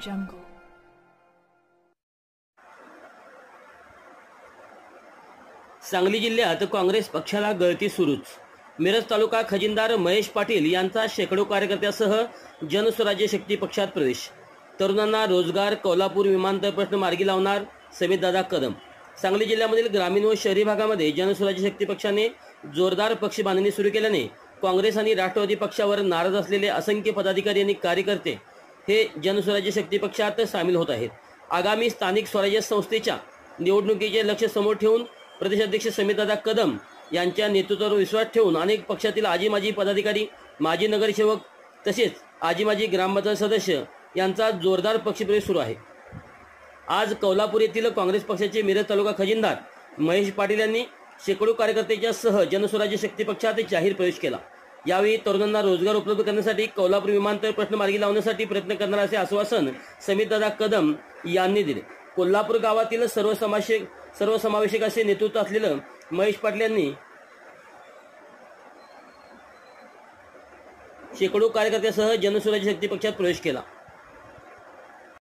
jungle. Sangli जिल्ह्यात काँग्रेस पक्षाला गळती सुरूच. मिरज तालुका खजिनदार महेश पाटील यांचा शेकडो कार्यकर्त्यासह जनस्वराज्य शक्ती पक्षात प्रवेश. तरुणांना रोजगार, कोल्हापूर विमानतळ प्रश्न मार्गी लावणार समितदादा कदम. सांगली जिल्ह्यामधील ग्रामीण व शहरी भागामध्ये जनस्वराज्य शक्ती पक्षाने जोरदार पक्ष बांधणी सुरू केल्याने काँग्रेस आणि राष्ट्रवादी पक्षावर नाराज असलेले असंख्य पदाधिकारी आणि कार्यकर्ते हे जनस्वराज्य शक्ती पक्षात सामील होत आहेत. आगामी स्थानिक स्वराज्य संस्थेच्या निवडणुकीचे लक्ष समोर ठेवून प्रदेशाध्यक्ष समितदादा कदम यांच्या नेतृत्वावर विश्वास ठेवून अनेक पक्षातील आजी माजी पदाधिकारी, माजी नगरसेवक तसेच आजी माजी ग्रामपंचायत सदस्य यांचा जोरदार पक्षप्रवेश सुरू आहे. आज कोल्हापूर येथील काँग्रेस पक्षाचे मिरज तालुका खजिनदार महेश पाटील यांनी शेकडो कार्यकर्त्यांच्या सह जनस्वराज्य शक्ती पक्षात जाहीर प्रवेश केला. यावेळी तरुणांना रोजगार उपलब्ध करण्यासाठी कोल्हापूर विमानतळ प्रश्न मार्गी लावण्यासाठी प्रयत्न करणार असे आश्वासन समितदादा कदम यांनी दिले. कोल्हापूर गावातील सर्वसमावेशक असे नेतृत्व असलेलं महेश पाटील यांनी शेकडो कार्यकर्त्यांसह जनस्वराज्य शक्ती पक्षात प्रवेश केला.